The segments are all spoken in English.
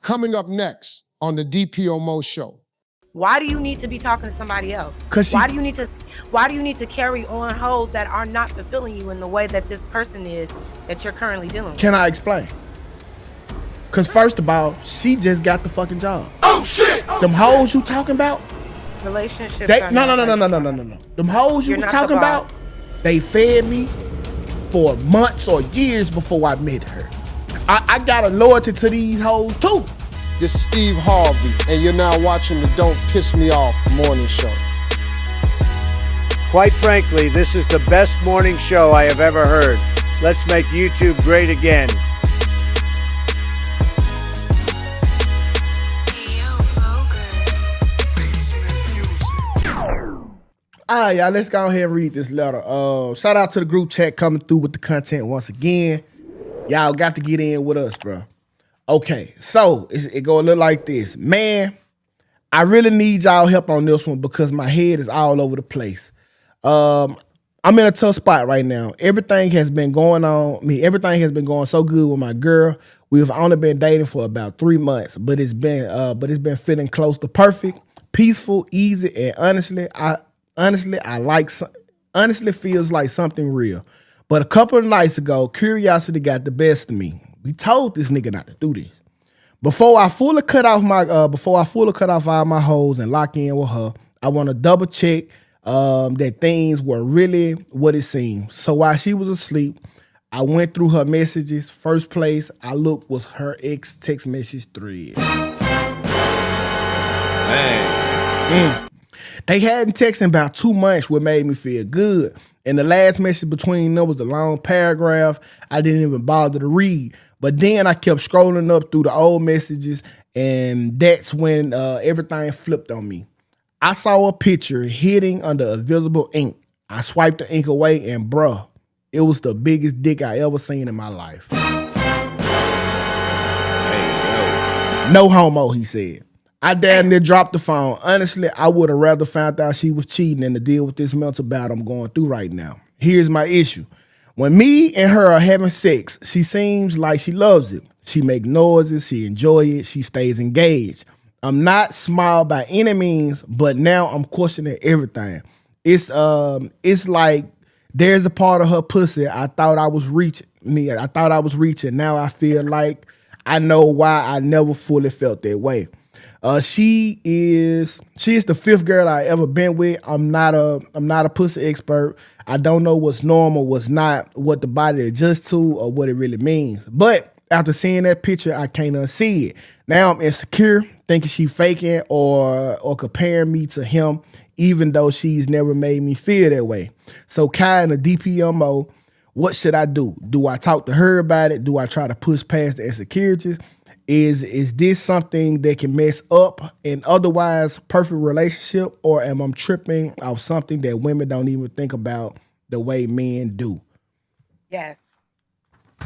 Coming up next on the DPMO show. Why do you need to be talking to somebody else? Why do you need to carry on hoes that are not fulfilling you in the way that this person is that you're currently dealing with? Can I explain? Because first of all, she just got the fucking job. Oh shit! Them hoes you talking about? Relationships. No. Them hoes you talking about, they fed me for months or years before I met her. I got a loyalty to these hoes too. This is Steve Harvey, and you're now watching the Don't Piss Me Off morning show. Quite frankly, this is the best morning show I have ever heard. Let's make YouTube great again. All right, y'all, let's go ahead and read this letter. Shout out to the group chat coming through with the content once again. Y'all got to get in with us, bro. Okay, so it go a little like this. Man, I really need y'all help on this one because my head is all over the place. I'm in a tough spot right now. Everything has been going so good with my girl. We've only been dating for about 3 months, but it's been feeling close to perfect, peaceful, easy, and honestly feels like something real. But a couple of nights ago, curiosity got the best of me. We told this nigga not to do this. Before I fully cut off all my hoes and lock in with her, I want to double check that things were really what it seemed. So while she was asleep, I went through her messages. First place I looked was her ex text message thread. Man. They hadn't texted in about 2 months, what made me feel good. And the last message between them was a long paragraph I didn't even bother to read. But then I kept scrolling up through the old messages, and that's when everything flipped on me. I saw a picture hidden under invisible ink. I swiped the ink away, and bruh, it was the biggest dick I ever seen in my life. Hey, no homo, he said. I damn near dropped the phone. Honestly, I would have rather found out she was cheating than to deal with this mental battle I'm going through right now. Here's my issue. When me and her are having sex, she seems like she loves it. She make noises, she enjoy it, she stays engaged. I'm not small by any means, but now I'm questioning everything. It's like there's a part of her pussy I thought I was reaching. Now I feel like I know why I never fully felt that way. She is the fifth girl I ever been with. I'm not a pussy expert. I don't know what's normal, what's not, what the body adjusts to, or what it really means. But after seeing that picture, I can't unsee it. Now I'm insecure, thinking she faking or comparing me to him, even though she's never made me feel that way. So Kai in the DPMO, what should I do? Do I talk to her about it? Do I try to push past the insecurities? Is this something that can mess up an otherwise perfect relationship, or am I tripping off something that women don't even think about the way men do? Yes.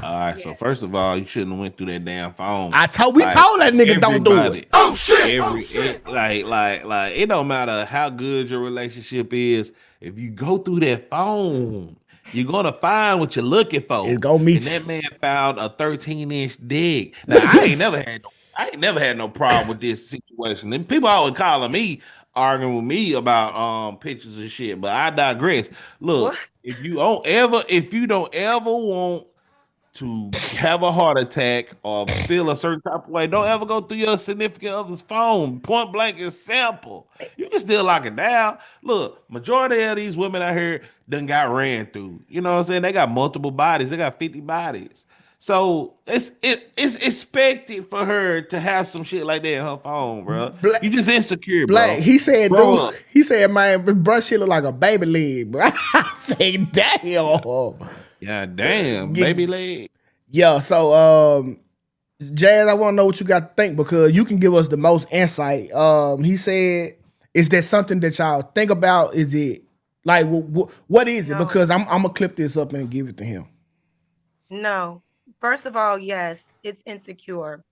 all right, so first of all, you shouldn't have went through that damn phone. We told that nigga don't do it. Oh shit! It don't matter how good your relationship is. If you go through that phone, you're gonna find what you're looking for. It's gonna meet and that man found a 13-inch dick. Now I ain't never had no problem with this situation. And people always calling me, arguing with me about pictures and shit. But I digress. Look, What? if you don't ever want to have a heart attack or feel a certain type of way, don't ever go through your significant other's phone. Point blank is simple. You can still lock it down. Look, majority of these women out here done got ran through. You know what I'm saying? They got multiple bodies. They got 50 bodies. So it's expected for her to have some shit like that in her phone, bro. You just insecure, bro. Black, he said, Grow up. he said, man, bro, shit look like a baby leg, bro. I said, damn. Yeah, damn, baby leg. Yeah, so Jazz, I want to know what you got to think because you can give us the most insight. He said, is that something that y'all think about? Is it like what is it? No. Because I'm gonna clip this up and give it to him. No. First of all, yes, it's insecure.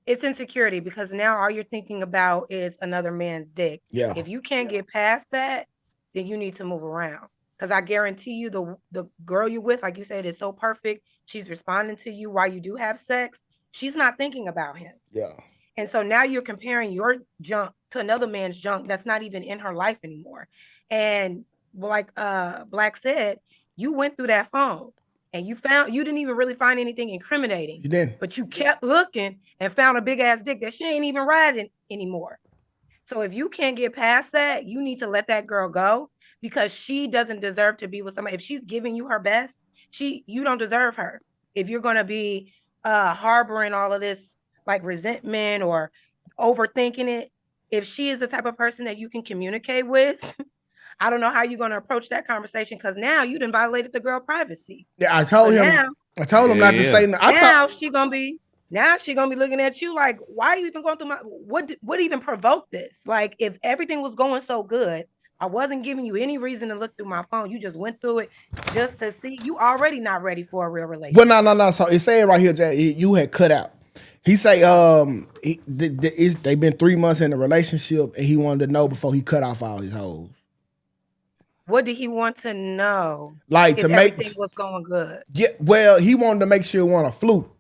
It's insecurity because now all you're thinking about is another man's dick. Yeah. If you can't get past that, then you need to move around. Because I guarantee you the girl you're with, like you said, is so perfect. She's responding to you while you do have sex. She's not thinking about him. Yeah. And so now you're comparing your junk to another man's junk that's not even in her life anymore. And like Black said, you went through that phone and you didn't even really find anything incriminating. You didn't. But you kept looking and found a big ass dick that she ain't even riding anymore. So if you can't get past that, you need to let that girl go, because she doesn't deserve to be with somebody. If she's giving you her best, you don't deserve her. If you're gonna be harboring all of this like resentment or overthinking it, if she is the type of person that you can communicate with, I don't know how you're going to approach that conversation, because now you done violated the girl privacy. Yeah, I told him not to say nothing. Now she gonna be looking at you like, why are you even going through what even provoked this? Like, if everything was going so good, I wasn't giving you any reason to look through my phone. You just went through it just to see. You already not ready for a real relationship. Well, no. So it said right here, Jack, you had cut out. He say, they've been 3 months in a relationship, and he wanted to know before he cut off all his hoes. What did he want to know? Like, to make everything was going good. Yeah, well, he wanted to make sure it wasn't a fluke.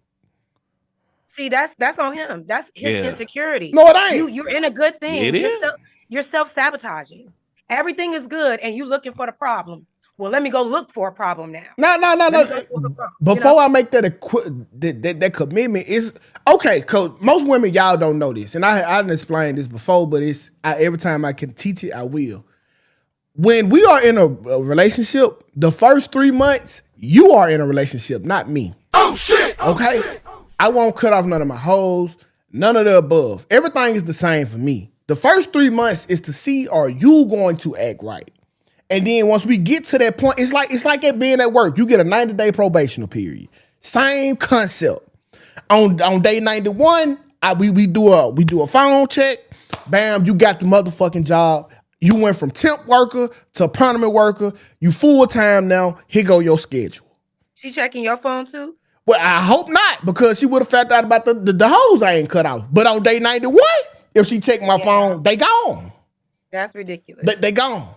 See, that's on him. That's his insecurity. No, it ain't. You're in a good thing. It is. You're self-sabotaging. Everything is good, and you looking for the problem. Well, let me go look for a problem now. No. Before I make that commitment, is okay. Cause most women, y'all don't know this, and I didn't explain this before, but every time I can teach it, I will. When we are in a relationship, the first 3 months, you are in a relationship, not me. Oh shit! Okay, I won't cut off none of my hoes, none of the above. Everything is the same for me. The first 3 months is to see, are you going to act right? And then once we get to that point, it's like it being at work. You get a 90-day probational period. Same concept. On day 91, we do a phone check. Bam, you got the motherfucking job. You went from temp worker to permanent worker. You full time now. Here go your schedule. She checking your phone too? Well, I hope not, because she would have found out about the hoes I ain't cut off. But on day 91, if she checked my phone, they gone. That's ridiculous. They gone.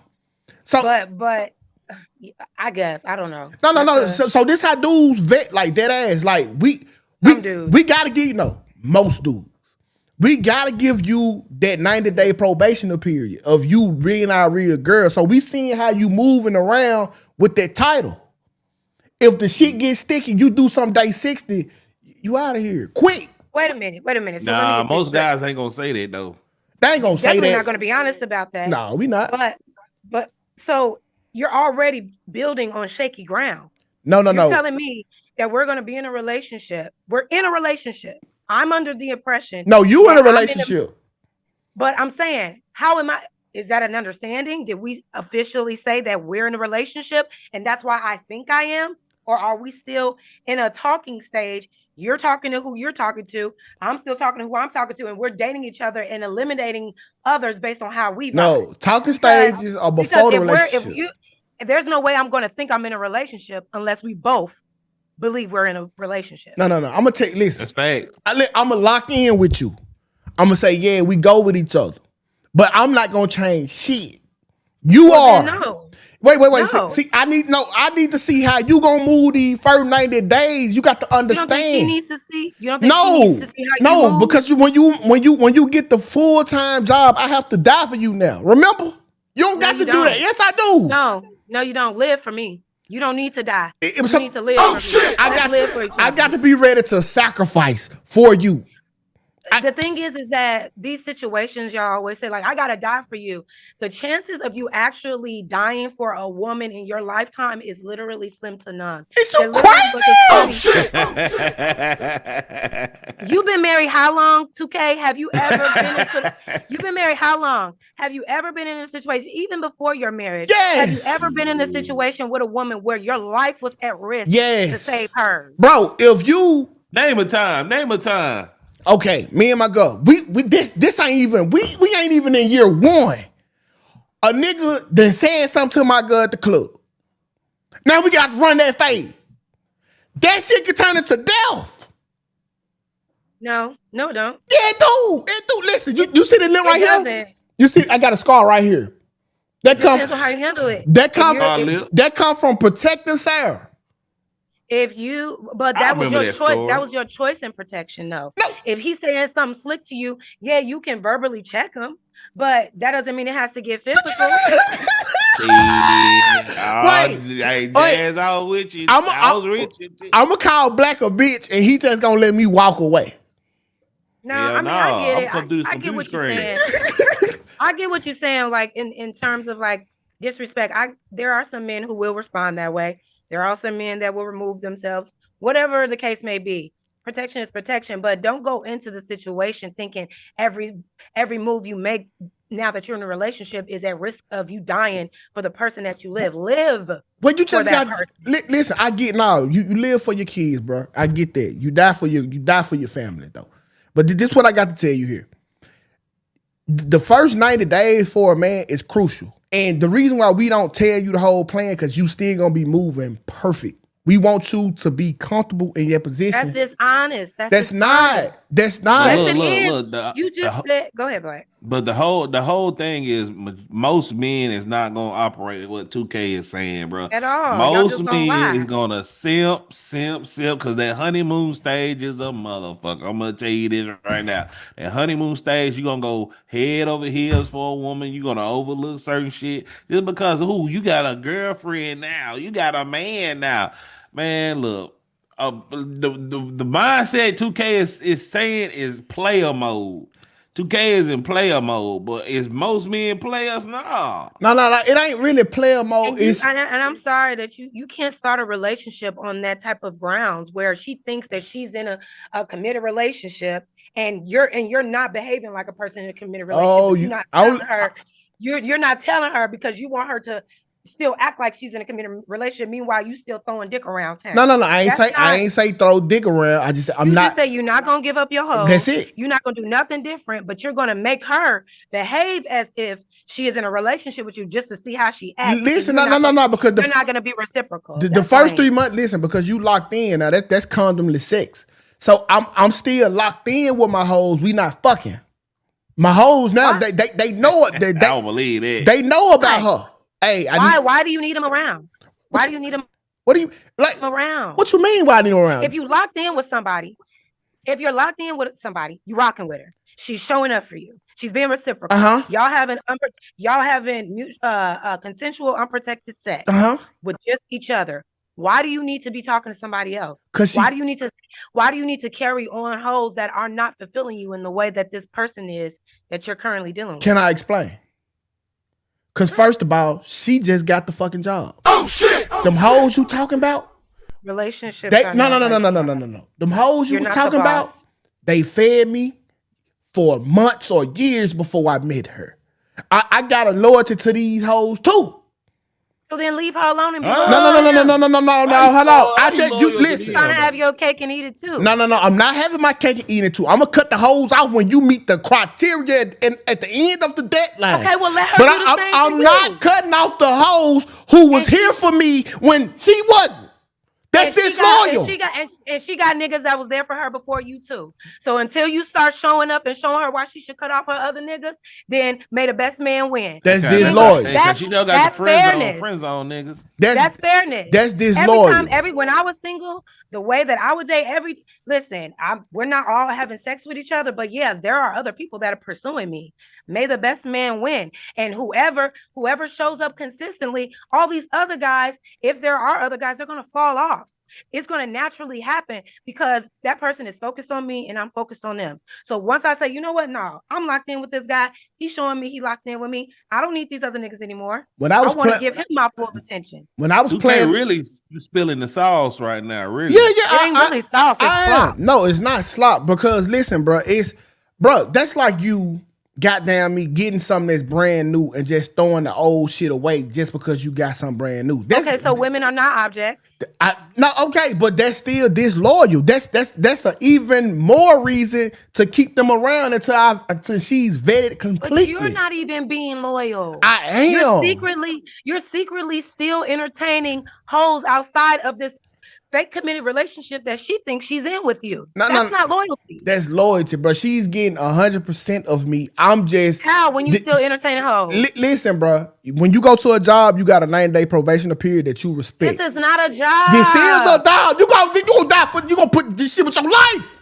So, but I guess I don't know. No. So this how dudes vet like that ass. Like we gotta give most dudes. We gotta give you that 90-day probational period of you being our real girl. So we seeing how you moving around with that title. If the shit gets sticky, you do some day 60, you out of here quick. Wait a minute. So nah, most guys ain't gonna say that though. They ain't gonna say that. Definitely not gonna be honest about that. No, we not. But so you're already building on shaky ground. No. You're telling me that we're going to be in a relationship. We're in a relationship. I'm under the impression. No, you in a relationship. But I'm saying, how am I? Is that an understanding? Did we officially say that we're in a relationship and that's why I think I am? Or are we still in a talking stage? You're talking to who you're talking to. I'm still talking to who I'm talking to. And we're dating each other and eliminating others based on how we vibe. No, talking stages are before the relationship. There's no way I'm going to think I'm in a relationship unless we both believe we're in a relationship. No. I'm going to take, listen. That's fact. I'm going to lock in with you. I'm going to say, yeah, we go with each other. But I'm not going to change shit. You are. No. Wait. No. See, I need to see how you gonna move the first 90 days. You got to understand. You don't think she needs to see? You don't think she needs to see how you move? Because when you get the full-time job, I have to die for you now. Remember? You don't got to do that. Yes, I do. No, you don't. Live for me. You don't need to die. You need to live for me. Shit. I got to be ready to sacrifice for you. The thing is that these situations, y'all always say, like, I gotta die for you. The chances of you actually dying for a woman in your lifetime is literally slim to none. It's so crazy. You've been married how long, Tukay? Have you ever been you've been married how long? Have you ever been in a situation, even before your marriage? Yes. Have you ever been in a situation with a woman where your life was at risk to save her? Bro, if you name a time. Okay, me and my girl, this ain't even we ain't even in year one. A nigga done said something to my girl at the club. Now we got to run that fade. That shit can turn into death. No, don't. Yeah, it do. Listen, you see the lip right here? You see, I got a scar right here. That comes how you handle it. That come from protecting Sarah. But I that was remember your that choice. story. That was your choice in protection, though. No. If he's saying something slick to you, yeah, you can verbally check him, but that doesn't mean it has to get physical. Hey, Jazz, I was with you. I was with you. I'm gonna call Black a bitch, and he just gonna let me walk away. No, Hell I mean, I get I'm it. come through this I get computer what screen. you're saying. I get what you're saying, like in terms of like disrespect. There are some men who will respond that way. There are some men that will remove themselves, whatever the case may be. Protection is protection, but don't go into the situation thinking every move you make now that you're in a relationship is at risk of you dying for the person that you live. Live. Well, you just for that got person. listen. I get no. You live for your kids, bro. I get that. You die for your family, though. But this is what I got to tell you here. The first 90 days for a man is crucial. And the reason why we don't tell you the whole plan, because you still gonna be moving perfect. We want you to be comfortable in your position. That's dishonest. That's not. That's not. Yes, Look, it is. look, You just said, go ahead, Black. But the whole thing is most men is not gonna operate what 2K is saying, bro. At all. Y'all Most just gonna men lie. is gonna simp, because that honeymoon stage is a motherfucker. I'm gonna tell you this right now. That honeymoon stage, you're gonna go head over heels for a woman. You're gonna overlook certain shit just because you got a girlfriend now, you got a man now. Man, look. The mindset 2K is saying is player mode. 2K is in player mode, but is most men players? No. No. It ain't really player mode. And I'm sorry that you can't start a relationship on that type of grounds where she thinks that she's in a committed relationship and you're not behaving like a person in a committed relationship. You're not telling her because you want her to still act like she's in a committed relationship. Meanwhile, you still throwing dick around town. No. I ain't say throw dick around. I just I'm not. Just say you're not gonna give up your hoe. That's it. You're not gonna do nothing different, but you're gonna make her behave as if she is in a relationship with you just to see how she acts. Listen, no, because you're not gonna be reciprocal. The first 3 months, listen, because you locked in. Now that's condomless sex. So I'm still locked in with my hoes. We not fucking. My hoes now, they know it. I don't believe that. They know about her. Hey, why do you need them around? Why do you need them? What do you like around? What you mean? Why I need them around? If you locked in with somebody, you rocking with her. She's showing up for you. She's being reciprocal. Y'all having consensual, unprotected sex with just each other. Why do you need to be talking to somebody else? Why do you need to carry on hoes that are not fulfilling you in the way that this person is that you're currently dealing with? Can I explain? Because first of all, she just got the fucking job. Oh shit! Them hoes you talking about? Relationships. No. Them hoes you were talking about, they fed me for months or years before I met her. I got a loyalty to these hoes too. So then leave her alone and be No. Hold on. I just you listen. Trying to have your cake and eat it too. No. I'm not having my cake and eating it too. I'm gonna cut the hoes out when you meet the criteria at the end of the deadline. Okay, well let her. But I'm not cutting off the hoes who was here for me when she wasn't. That's disloyal. And she got niggas that was there for her before you too. So until you start showing up and showing her why she should cut off her other niggas, then may the best man win. That's disloyal. She still got the friend zone niggas. That's fairness. That's disloyal. When I was single, the way that I would date we're not all having sex with each other, but yeah, there are other people that are pursuing me. May the best man win. And whoever shows up consistently, all these other guys, if there are other guys, they're going to fall off. It's going to naturally happen because that person is focused on me and I'm focused on them. So once I say, you know what? No, I'm locked in with this guy. He's showing me he locked in with me. I don't need these other niggas anymore. I want to give him my full attention. When I was playing, really spilling the sauce right now. Really? Yeah. It ain't really sauce. It's slop. No, it's not slop because listen, bro, that's like you. Goddamn me, getting something that's brand new and just throwing the old shit away just because you got something brand new. So women are not objects. But that's still disloyal. That's an even more reason to keep them around until she's vetted completely. But you're not even being loyal. I am. You're secretly still entertaining hoes outside of this fake committed relationship that she thinks she's in with you. No, That's not loyalty. That's loyalty, bro. She's getting 100% of me. I'm just How when you still entertaining hoes? Listen, bro. When you go to a job, you got a 90-day probation period that you respect. This is not a job. This is a job. You gonna die for. You gonna put this shit with your life.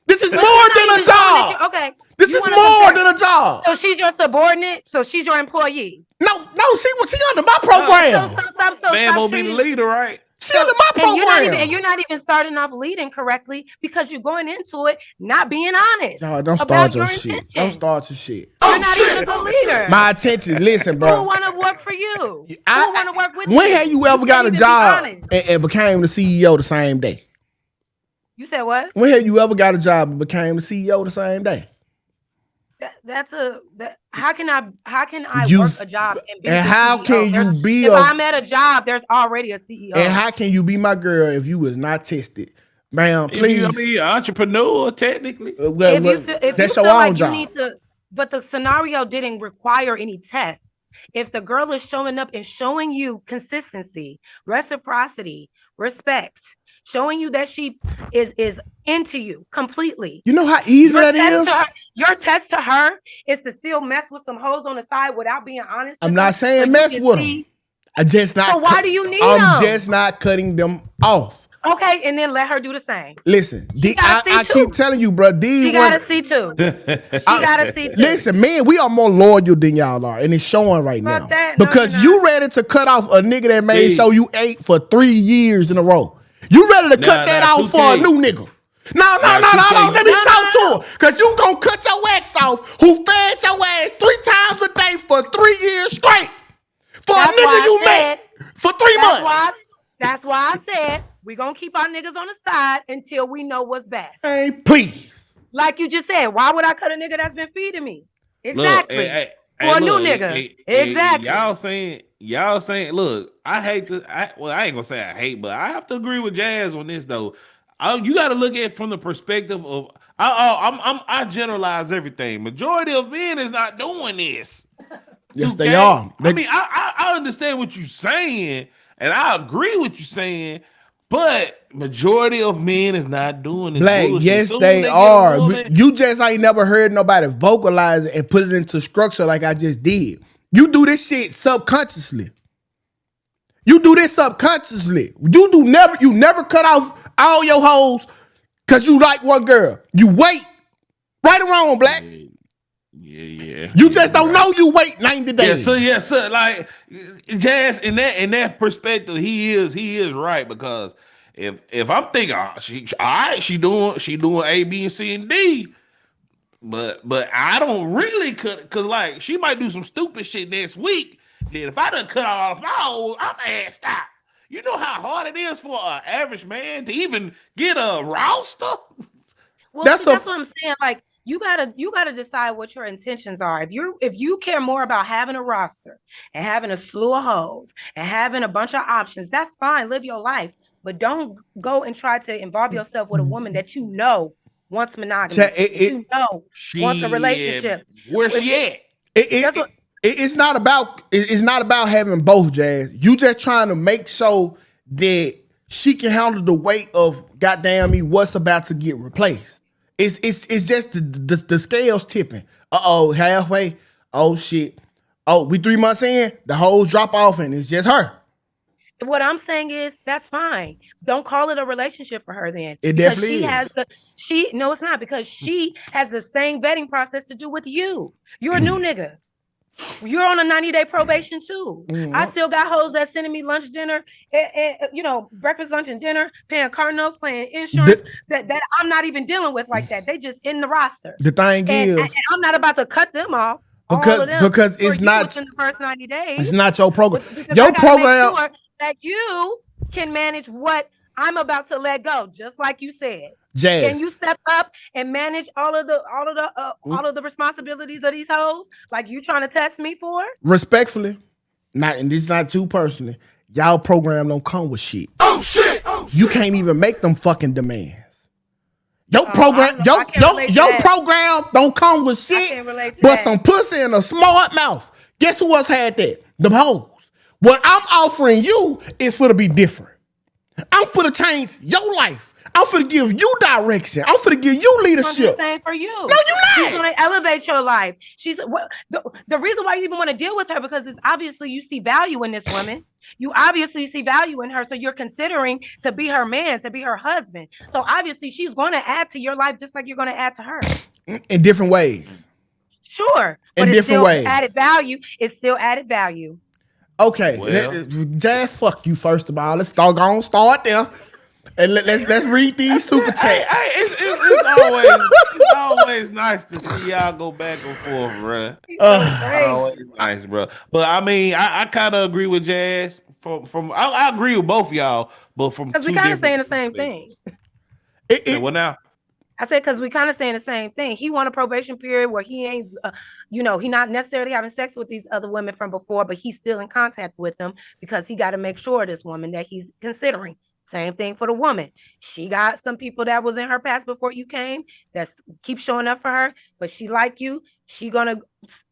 This is more than a job. Okay. This is more than a job. So she's your subordinate. So she's your employee. No, she under my program. Man will be the leader, right? She under my program. And you're not even starting off leading correctly because you're going into it not being honest. Y'all don't start your shit. Don't start your shit. You're not even a good leader. My attention, listen, bro. Who want to work for you? Who want to work with you? When have you ever got a job and became the CEO the same day? You said what? When have you ever got a job and became the CEO the same day? How can I work a job and be and the how CEO? can you be if I'm at a job, there's already a CEO. And how can you be my girl if you was not tested? Ma'am, please. You be an entrepreneur, technically. If that's you your feel own like job. you need to, but the scenario didn't require any tests. If the girl is showing up and showing you consistency, reciprocity, respect, showing you that she is into you completely. You know how easy that is? Your test to her is to still mess with some hoes on the side without being honest. I'm not saying mess with them. I just not. So why do you need I'm them? just not cutting them off. Okay, and then let her do the same. Listen, I keep telling you, bro. She got a C2. She got a C2. Listen, man, we are more loyal than y'all are, and it's showing right now. That, because you ready to cut off a nigga that made sure you ate for 3 years in a row. You ready to cut that out for a new nigga. No, let me talk to her. Because you gonna cut your ex off who fed your ass 3 times a day for 3 years straight. For a nigga you met for 3 months. That's why I said we gonna keep our niggas on the side until we know what's best. Hey, please. Like you just said, why would I cut a nigga that's been feeding me? Exactly. Look, for a new nigga. Exactly. Y'all saying, look, I hate to, I ain't gonna say I hate, but I have to agree with Jazz on this though. You got to look at it from the perspective of, I generalize everything. Majority of men is not doing this. Yes, they are. I understand what you're saying, and I agree with you saying, but majority of men is not doing this. Black, yes, they are. You just ain't never heard nobody vocalize it and put it into structure like I just did. You do this shit subconsciously. You do this subconsciously. You never cut off all your hoes because you like one girl. You wait. Right or wrong, Black? Yeah. You just don't know you wait 90 days. So like Jazz, in that perspective, he is right, because if I'm thinking, she doing A, B, and C and D, but I don't really cut, because like she might do some stupid shit next week. Then if I done cut off my hoes, I'm assed out. You know how hard it is for an average man to even get a roster? Well, that's what I'm saying. Like, you gotta decide what your intentions are. If you care more about having a roster and having a slew of hoes and having a bunch of options, that's fine. Live your life, but don't go and try to involve yourself with a woman that you know wants monogamy. Wants a relationship. Where's she at? It's not about having both, Jazz. You just trying to make sure that she can handle the weight of goddamn me what's about to get replaced. It's just the scales tipping. Halfway. Oh shit. Oh, we 3 months in, the hoes drop off and it's just her. What I'm saying is that's fine. Don't call it a relationship for her then. It definitely is. No, it's not, because she has the same vetting process to do with you. You're a new nigga. You're on a 90-day probation too. Mm-hmm. I still got hoes that sending me lunch, dinner, and breakfast, lunch, and dinner, paying car notes, paying insurance that I'm not even dealing with like that. They just in the roster. The thing is, and I'm not about to cut them off. Because it's not in the first 90 days. It's not your program. Your program make sure that you can manage what I'm about to let go, just like you said. Jazz. Can you step up and manage all of the responsibilities of these hoes like you trying to test me for? Respectfully, and this is not too personally. Y'all program don't come with shit. Oh shit! You can't even make them fucking demands. Your program don't come with shit, but some pussy and a smart mouth. Guess who else had that? Them hoes. What I'm offering you is for to be different. I'm finna change your life. I'm finna give you direction. I'm finna give you leadership. Same for you. No, you're not. She's gonna elevate your life. She's the reason why you even want to deal with her because it's obviously you see value in this woman. You obviously see value in her, so you're considering to be her man, to be her husband. So obviously she's going to add to your life just like you're going to add to her. In different ways. Sure, in different ways. Added value. It's still added value. Okay, Jazz, fuck you first of all. Let's start there. And let's read these super chats. It's always nice to see y'all go back and forth, bro. Always nice, bro. But I mean, I kind of agree with Jazz. I agree with both y'all, but from because we kind of saying the same thing. What now? I said because we kind of saying the same thing. He want a probation period where he ain't, he not necessarily having sex with these other women from before, but he's still in contact with them because he got to make sure this woman that he's considering. Same thing for the woman. She got some people that was in her past before you came that keep showing up for her, but she like you. She gonna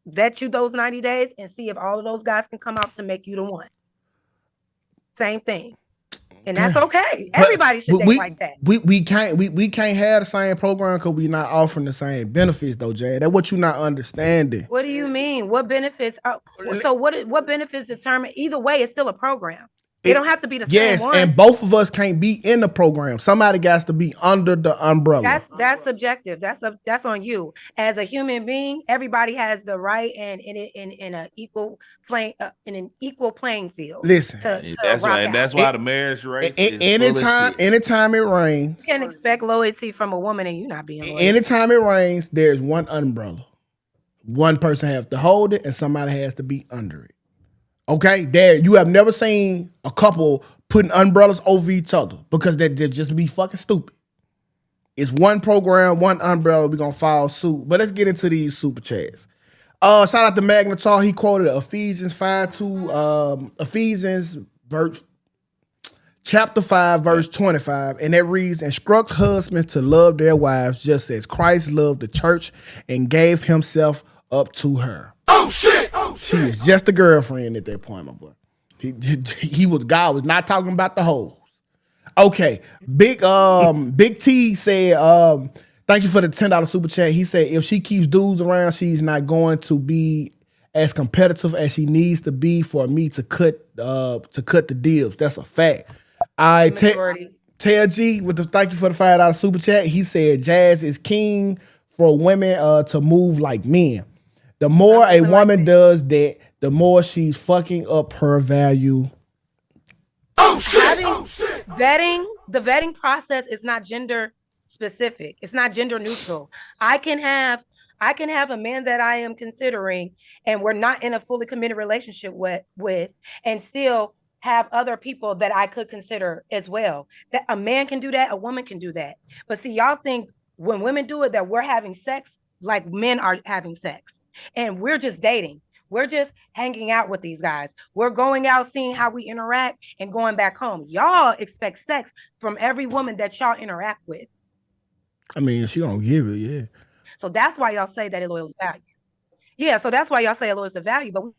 vet you those 90 days and see if all of those guys can come out to make you the one. Same thing. And that's okay. Everybody should think like that. We can't have the same program because we not offering the same benefits though, Jay. That's what you not understanding. What do you mean? What benefits what benefits determine either way it's still a program. They don't have to be the same one. Yes, and both of us can't be in the program. Somebody got to be under the umbrella. That's subjective. That's on you. As a human being, everybody has the right and in an equal playing field. Listen, that's why the marriage rate. Anytime it rains, you can't expect loyalty from a woman and you not being loyal. Anytime it rains, there's one umbrella. One person has to hold it, and somebody has to be under it. Okay, there you have never seen a couple putting umbrellas over each other because they'd just be fucking stupid. It's one program, one umbrella. We're gonna follow suit. But let's get into these super chats. Shout out to Magnetar. He quoted Ephesians 5:2, Ephesians chapter 5, verse 25, and that reads, "Instruct husbands to love their wives just as Christ loved the church and gave himself up to her." Oh shit! She was just a girlfriend at that point, my boy. God was not talking about the hoes. Okay, Big T said, thank you for the $10 super chat. He said if she keeps dudes around, she's not going to be as competitive as she needs to be for me to cut the deals. That's a fact. I tell G with the thank you for the $5 super chat. He said Jazz is king for women to move like men. The more a woman does that, the more she's fucking up her value. Oh shit! The vetting process is not gender specific. It's not gender neutral. I can have a man that I am considering and we're not in a fully committed relationship with and still have other people that I could consider as well. That a man can do that, a woman can do that. But see, y'all think when women do it that we're having sex like men are having sex. And we're just dating. We're just hanging out with these guys. We're going out, seeing how we interact and going back home. Y'all expect sex from every woman that y'all interact with. I mean, she don't give it, yeah. So that's why y'all say that it lowers value. Yeah, so that's why y'all say it lowers the value. But we're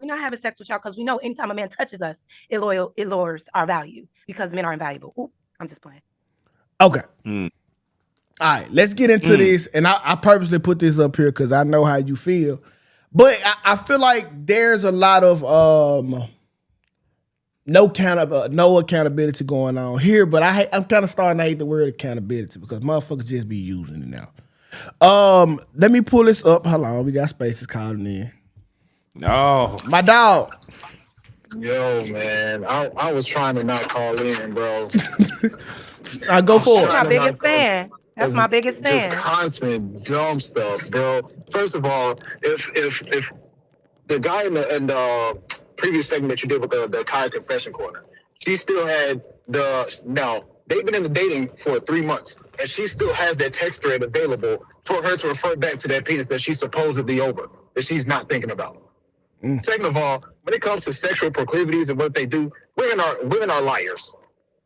not having sex with y'all because we know anytime a man touches us, it lowers our value because men are invaluable. Ooh, I'm just playing. Okay. All right, let's get into this. And I purposely put this up here because I know how you feel. But I feel like there's a lot of no accountability going on here. But I'm kind of starting to hate the word accountability because motherfuckers just be using it now. Let me pull this up. Hold on, we got spaces calling in. No, my dog. Yo, man, I was trying to not call in, bro. I go for it. That's my biggest fan. That's my biggest fan. Just constant dumb stuff, bro. First of all, if the guy in the previous segment that you did with the Kai confession corner, she still had they've been in the dating for 3 months, and she still has that text thread available for her to refer back to that penis that she's supposedly over, that she's not thinking about. Second of all, when it comes to sexual proclivities and what they do, women are liars.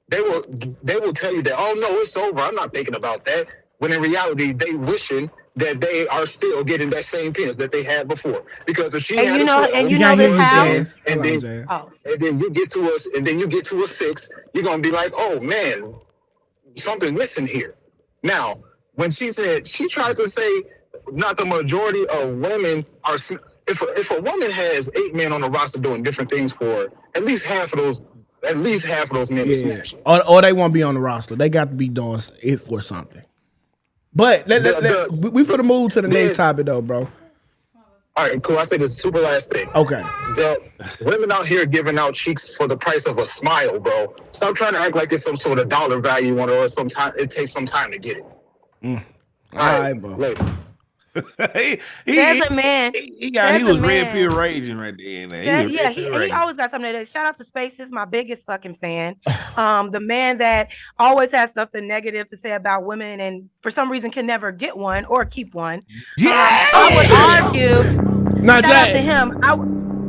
They will tell you that, oh no, it's over, I'm not thinking about that. When in reality, they wishing that they are still getting that same penis that they had before. Because if she And had you a know, 12, and you You know can't hear this you, how. Jazz. and Hold on, then Jazz. Oh, and then you get to us, and then you get to a 6, you're gonna be like, oh man, something missing here. Now, when she said she tried to say, not the majority of women are. If a woman has 8 men on the roster doing different things for her, at least half of those men are Yeah, smashing. or they won't be on the roster. They got to be doing it for something. But we for the move to the next topic though, bro. All right, cool. I say this super last thing. Okay. The women out here giving out cheeks for the price of a smile, bro. Stop trying to act like it's some sort of dollar value on it, or it takes some time to get it. All right, bro. Later. there's a man. He There's a was red man. pure raging right there. Yeah, he always got something to say. Shout out to Spaces, my biggest fucking fan. The man that always has something negative to say about women and for some reason can never get one or keep one. Yeah, I would argue. Not Shout out to Jay. him.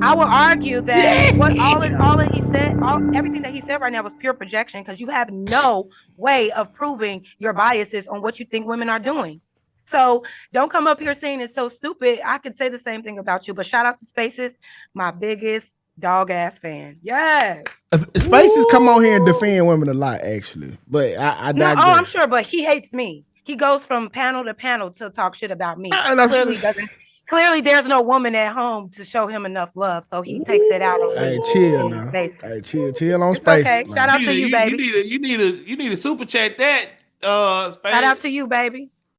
I would argue that all that he said, everything that he said right now was pure projection because you have no way of proving your biases on what you think women are doing. So don't come up here saying it's so stupid. I could say the same thing about you, but shout out to Spaces, my biggest dog ass fan. Yes. Spaces come on here and defend women a lot, actually. But I No, digress. I'm sure, but he hates me. He goes from panel to panel to talk shit about me. Clearly, there's no woman at home to show him enough love, so he takes it out on Hey, me. chill now. Hey, chill on It's Spaces. okay. Man. Shout out to you, baby. You need to super chat that. Shout out to you, baby.